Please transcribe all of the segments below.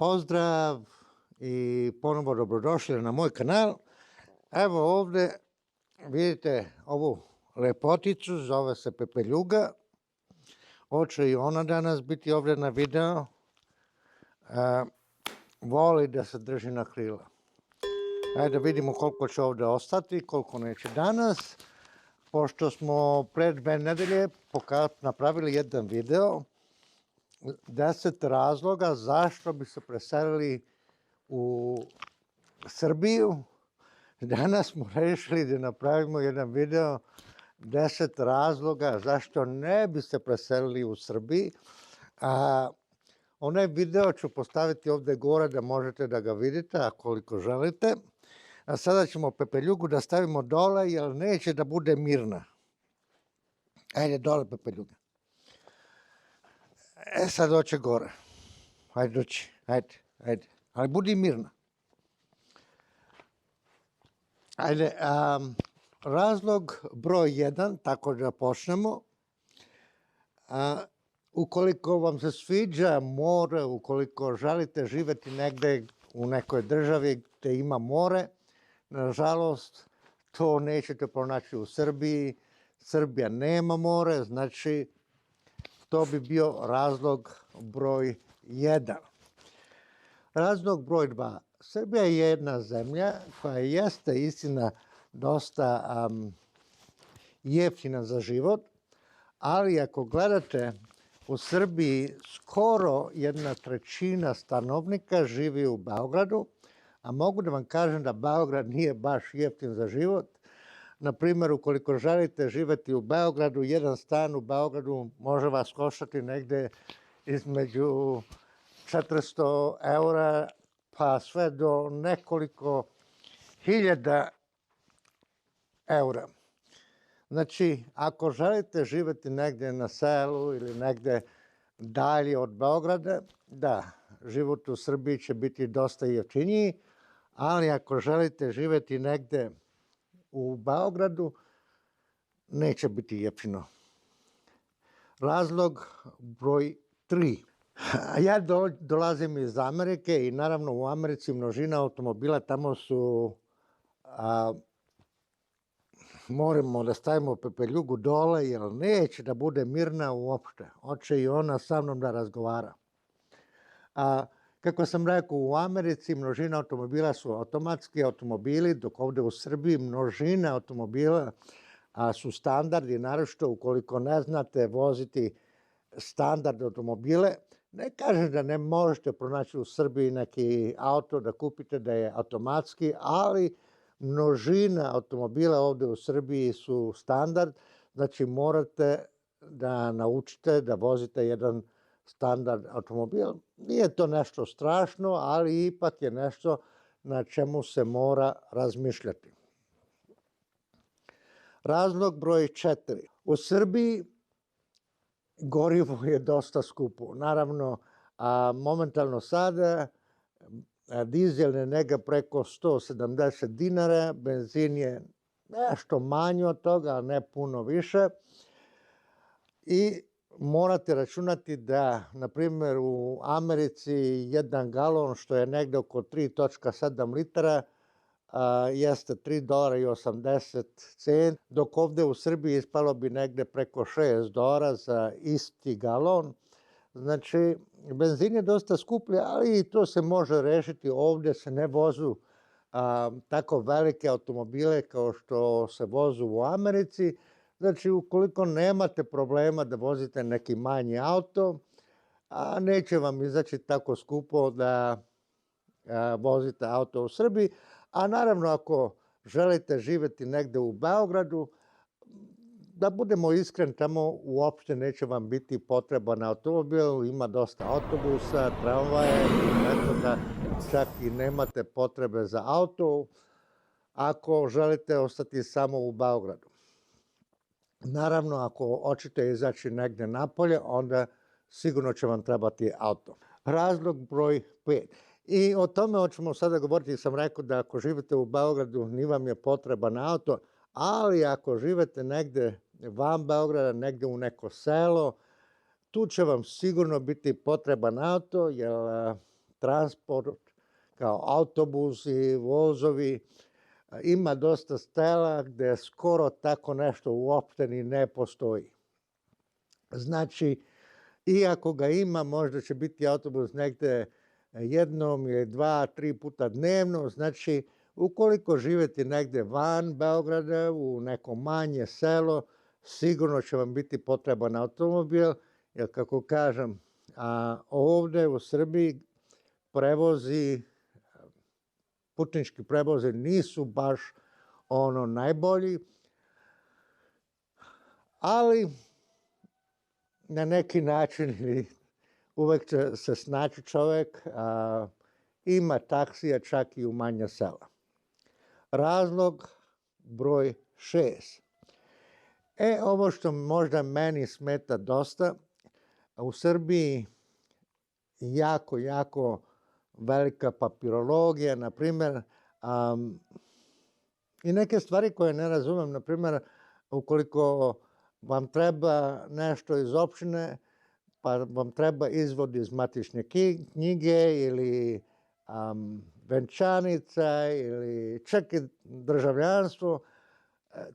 Pozdrav i ponovo dobrodošli na moj kanal. Evo ovdje vidite ovu lepoticu, zove se pepeljuga. Hoće i ona danas biti ovdje na video. Voli da se drži na krila. Ajde da vidimo koliko će ovdje ostati, koliko neće danas. Pošto smo pred 2 nedelje napravili jedan video 10 razloga zašto bi se preselili u Srbiju. Danas smo rešili da napravimo jedan video 10 razloga zašto ne bi se preselili u Srbiji. Onaj video ću postaviti ovdje gore da možete da ga vidite, koliko želite. A sada ćemo pepeljugu da stavimo dole jer neće da bude mirna. Ajde dole pepeljuga. Sad hoće gore. Ajde doći, ajde. Ali budi mirna. Ajde, razlog broj 1, tako da počnemo. Ukoliko vam se sviđa more, ukoliko želite živjeti negdje u nekoj državi gdje ima more, nažalost, to nećete pronaći u Srbiji. Srbija nema more, znači to bi bio razlog broj 1. Razlog broj 2. Srbija je jedna zemlja koja jeste istina dosta jeftina za život, ali ako gledate u Srbiji skoro 1/3 stanovnika živi u Beogradu, a mogu da vam kažem da Beograd nije baš jeftin za život. Na primjer, ukoliko želite živjeti u Beogradu, jedan stan u Beogradu može vas koštati negdje između 400 eura pa sve do nekoliko hiljada eura. Znači, ako želite živjeti negdje na selu ili negdje dalje od Beograda, da, život u Srbiji će biti dosta jeftiniji, ali ako želite živjeti negdje u Beogradu, neće biti jeftino. Razlog broj 3. Ja dolazim iz Amerike i naravno u Americi množina automobila, tamo su, moramo da stavimo pepeljugu dole jer neće da bude mirna uopšte. Hoće i ona sa mnom da razgovara. Kako sam rekao, u Americi množina automobila su automatski automobili, dok ovdje u Srbiji množina automobila su standardi, naročito ukoliko ne znate voziti standard automobile. Ne kažem da ne možete pronaći u Srbiji neki auto da kupite da je automatski, ali množina automobila ovdje u Srbiji su standard, znači morate da naučite da vozite jedan standard automobil. Nije to nešto strašno, ali ipak je nešto na čemu se mora razmišljati. Razlog broj 4. U Srbiji gorivo je dosta skupo. Naravno, momentalno sada dizel je nega preko 170 dinara, benzin je nešto manje od toga, ne puno više. I morate računati da, na primjer, u Americi 1 galon, što je negdje oko 3,7 litara, jeste $3,80, dok ovdje u Srbiji ispalo bi negdje preko $6 za isti galon. Znači, benzin je dosta skuplji, ali i to se može rešiti. Ovdje se ne vozu tako velike automobile kao što se vozu u Americi. Znači, ukoliko nemate problema da vozite neki manji auto, neće vam izaći tako skupo da vozite auto u Srbiji. A naravno, ako želite živjeti negdje u Beogradu, da budemo iskreni, tamo uopšte neće vam biti potreban automobil, ima dosta autobusa, tramvaja, eto da čak i nemate potrebe za auto ako želite ostati samo u Beogradu. Naravno, ako hoćete izaći negdje napolje, onda sigurno će vam trebati auto. Razlog broj 5. I o tome hoćemo sada govoriti. Sam rekao da ako živite u Beogradu, ni vam je potreban auto, ali ako živete negdje van Beograda, negdje u neko selo, tu će vam sigurno biti potreban auto, jer transport, kao autobusi, vozovi. Ima dosta sela gde skoro tako nešto uopšte ni ne postoji. Znači, iako ga ima, možda će biti autobus negde jednom ili 2-3 puta dnevno. Znači, ukoliko živete negde van Beograda, u neko manje selo, sigurno će vam biti potreban automobil, jer kako kažem, ovde u Srbiji prevozi, putnički prevozi nisu baš ono najbolji, ali na neki način uvek će se snaći čovek, ima taksija čak i u manja sela. Razlog broj 6. Ovo što možda meni smeta dosta, u Srbiji jako velika papirologija, na primer, i neke stvari koje ne razumem, na primer, ukoliko vam treba nešto iz opštine, pa vam treba izvod iz matične knjige ili venčanica ili čak i državljanstvo,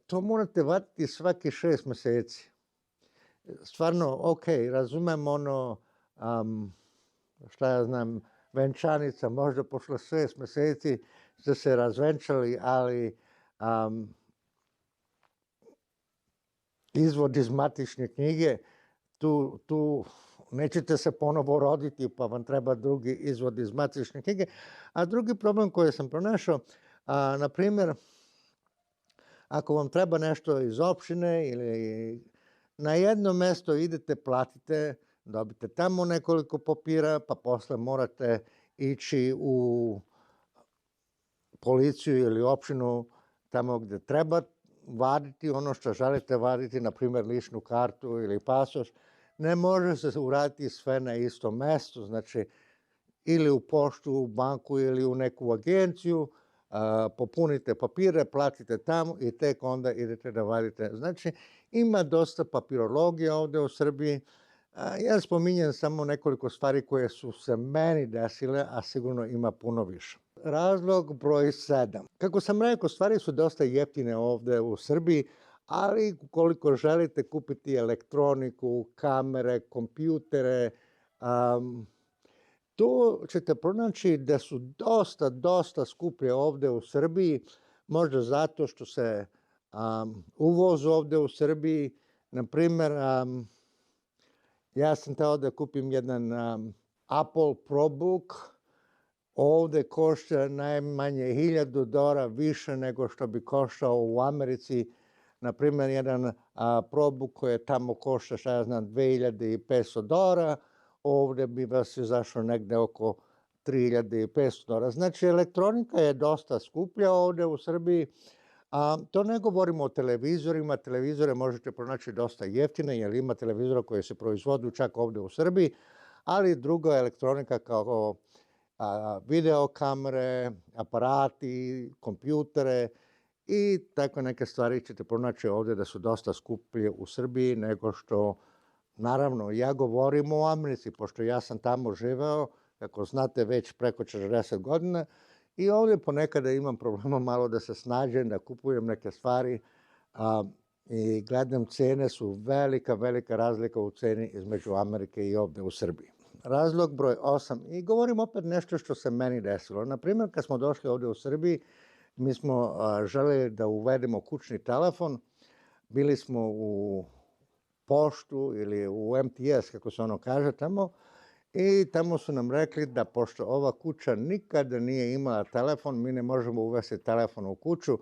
to morate vaditi svaki 6 meseci. Stvarno, ok, razumem ono, šta ja znam, venčanica, možda posle 6 meseci ste se razvenčali, ali izvod iz matične knjige, tu nećete se ponovo roditi, pa vam treba drugi izvod iz matične knjige. A drugi problem koji sam pronašao, na primjer, ako vam treba nešto iz opštine ili na jedno mesto idete, platite, dobite tamo nekoliko papira, pa posle morate ići u policiju ili opštinu tamo gde treba vaditi ono što želite vaditi, na primjer ličnu kartu ili pasoš. Ne može se uraditi sve na istom mestu, znači ili u poštu, u banku ili u neku agenciju, popunite papire, platite tamo i tek onda idete da vadite. Znači, ima dosta papirologije ovde u Srbiji. Ja spominjem samo nekoliko stvari koje su se meni desile, a sigurno ima puno više. Razlog broj 7. Kako sam rekao, stvari su dosta jeftine ovde u Srbiji, ali ukoliko želite kupiti elektroniku, kamere, kompjutere, to ćete pronaći da su dosta skuplje ovde u Srbiji, možda zato što se uvoz ovde u Srbiji, na primer, ja sam teo da kupim jedan Apple ProBook, ovde košta najmanje $1000 više nego što bi koštao u Americi. Na primer, jedan ProBook koji tamo košta, šta ja znam, $2500, ovde bi vas izašlo negde oko $3500. Znači, elektronika je dosta skuplja ovde u Srbiji. To ne govorimo o televizorima. Televizore možete pronaći dosta jeftine, jer ima televizora koje se proizvodu čak ovde u Srbiji, ali druga elektronika kao videokamere, aparati, kompjutere i tako neke stvari ćete pronaći ovde da su dosta skuplje u Srbiji nego što, naravno, ja govorim o Americi, pošto ja sam tamo živeo, kako znate, već preko 40 godina i ovde ponekada imam problema malo da se snađem, da kupujem neke stvari i gledam cene, su velika razlika u ceni između Amerike i ovde u Srbiji. Razlog broj 8. I govorim opet nešto što se meni desilo. Na primjer, kad smo došli ovde u Srbiji, mi smo želeli da uvedemo kućni telefon. Bili smo u poštu ili u MTS, kako se ono kaže tamo, i tamo su nam rekli da pošto ova kuća nikada nije imala telefon, mi ne možemo uvesti telefon u kuću.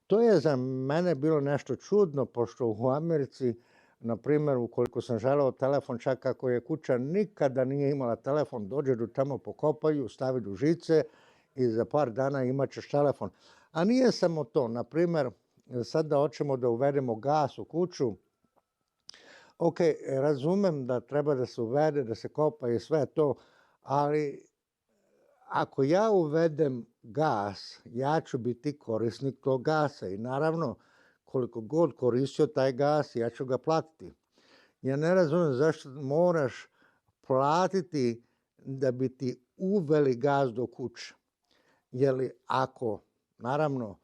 To je za mene bilo nešto čudno, pošto u Americi, na primjer, ukoliko sam želeo telefon, čak ako je kuća nikada nije imala telefon, dođu tamo, pokopaju, stavi žice i za par dana imat ćeš telefon. A nije samo to. Na primjer, sad da hoćemo da uvedemo gas u kuću, ok, razumem da treba da se uvede, da se kopa i sve to, ali ako ja uvedem gas, ja ću biti korisnik tog gasa i naravno, koliko god koristio taj gas, ja ću ga platiti. Ja ne razumem zašto moraš platiti da bi ti uveli gas do kuće. Jer ako, naravno,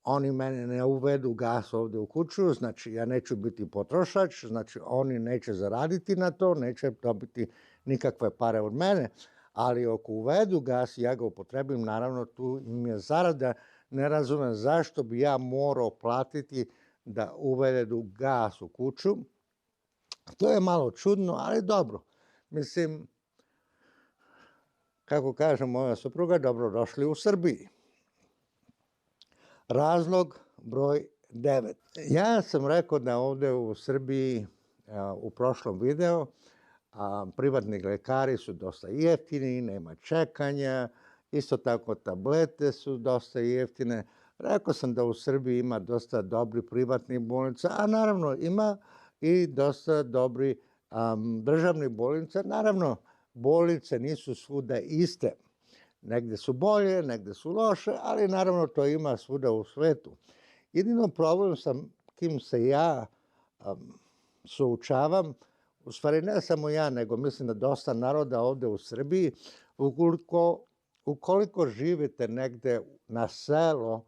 oni mene ne uvedu gas ovdje u kuću, znači ja neću biti potrošač, znači oni neće zaraditi na to, neće dobiti nikakve pare od mene, ali ako uvedu gas i ja ga upotrebim, naravno tu im je zarada, ne razumem zašto bi ja morao platiti da uvedu gas u kuću. To je malo čudno, ali dobro. Mislim, kako kaže moja supruga, dobrodošli u Srbiji. Razlog broj 9. Ja sam rekao da ovdje u Srbiji u prošlom videu privatni lekari su dosta jeftini, nema čekanja, isto tako tablete su dosta jeftine. Rekao sam da u Srbiji ima dosta dobrih privatnih bolnica, a naravno ima i dosta dobrih državnih bolnica. Naravno, bolnice nisu svuda iste. Negdje su bolje, negdje su loše, ali naravno to ima svuda u svetu. Jedino problem sa kim se ja suočavam, u stvari ne samo ja, nego mislim da dosta naroda ovdje u Srbiji, ukoliko živite negdje na selo,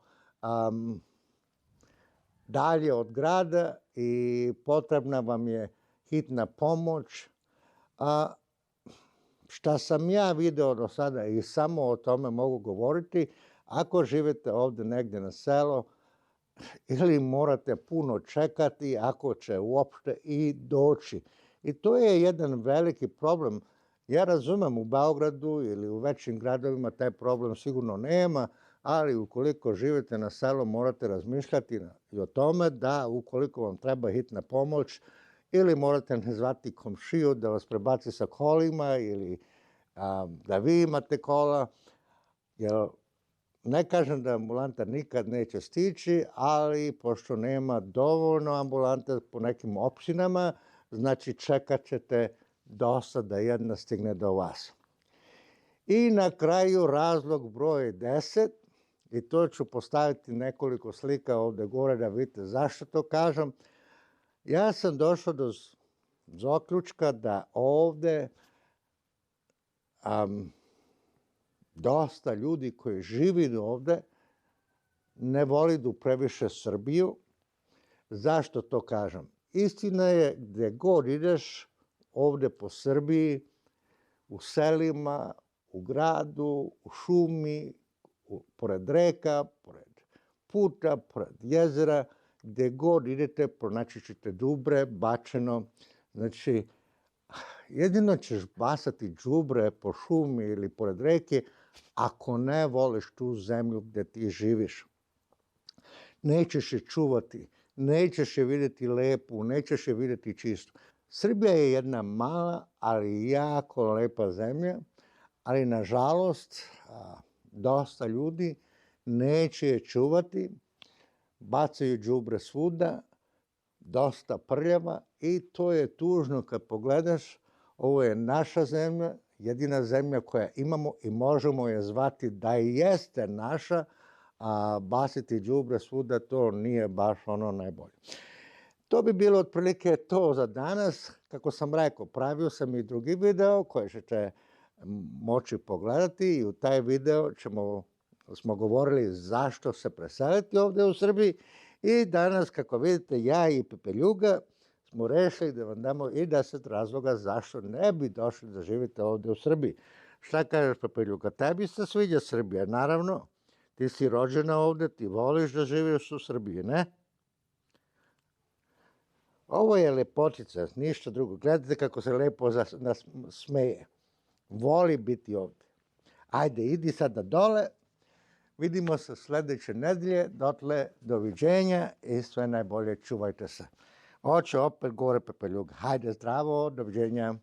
dalje od grada i potrebna vam je hitna pomoć, šta sam ja video do sada i samo o tome mogu govoriti, ako živite ovdje negdje na selo, ili morate puno čekati, ako će uopšte i doći. I to je jedan veliki problem. Ja razumem u Beogradu ili u većim gradovima taj problem sigurno nema, ali ukoliko živite na selu morate razmišljati i o tome da ukoliko vam treba hitna pomoć, ili morate zvati komšiju da vas prebaci sa kolima ili da vi imate kola. Jer ne kažem da ambulanta nikad neće stići, ali pošto nema dovoljno ambulanta po nekim općinama, znači čekat ćete dosta da jedna stigne do vas. I na kraju razlog broj 10, i to ću postaviti nekoliko slika ovdje gore da vidite zašto to kažem. Ja sam došao do zaključka da ovdje dosta ljudi koji živi ovdje ne voli previše Srbiju. Zašto to kažem? Istina je, gdje god ideš ovdje po Srbiji, u selima, u gradu, u šumi, pored reka, pored puta, pored jezera, gdje god idete pronaći ćete đubre bačeno. Znači, jedino ćeš bacati đubre po šumi ili pored reke ako ne voliš tu zemlju gdje ti živiš. Nećeš je čuvati, nećeš je vidjeti lepu, nećeš je vidjeti čistu. Srbija je jedna mala, ali jako lepa zemlja, ali nažalost dosta ljudi neće je čuvati, bacaju đubre svuda, dosta prljava i to je tužno kad pogledaš. Ovo je naša zemlja, jedina zemlja koja imamo i možemo je zvati da i jeste naša, a baciti đubre svuda to nije baš ono najbolje. To bi bilo otprilike to za danas. Kako sam rekao, pravio sam i drugi video koji ćete moći pogledati i u taj video smo govorili zašto se preseliti ovdje u Srbiji i danas, kako vidite, ja i Pepeljuga smo rešili da vam damo i 10 razloga zašto ne bi došli da živite ovdje u Srbiji. Šta kažeš, Pepeljuga? Tebi se sviđa Srbija, naravno. Ti si rođena ovdje, ti voliš da živiš u Srbiji, ne? Ovo je lepotica, ništa drugo. Gledajte kako se lepo smeje. Voli biti ovdje. Ajde, idi sada dole. Vidimo se sljedeće nedelje. Dotle, doviđenja i sve najbolje. Čuvajte se. Hoće opet gore Pepeljuga. Hajde, zdravo, doviđenja.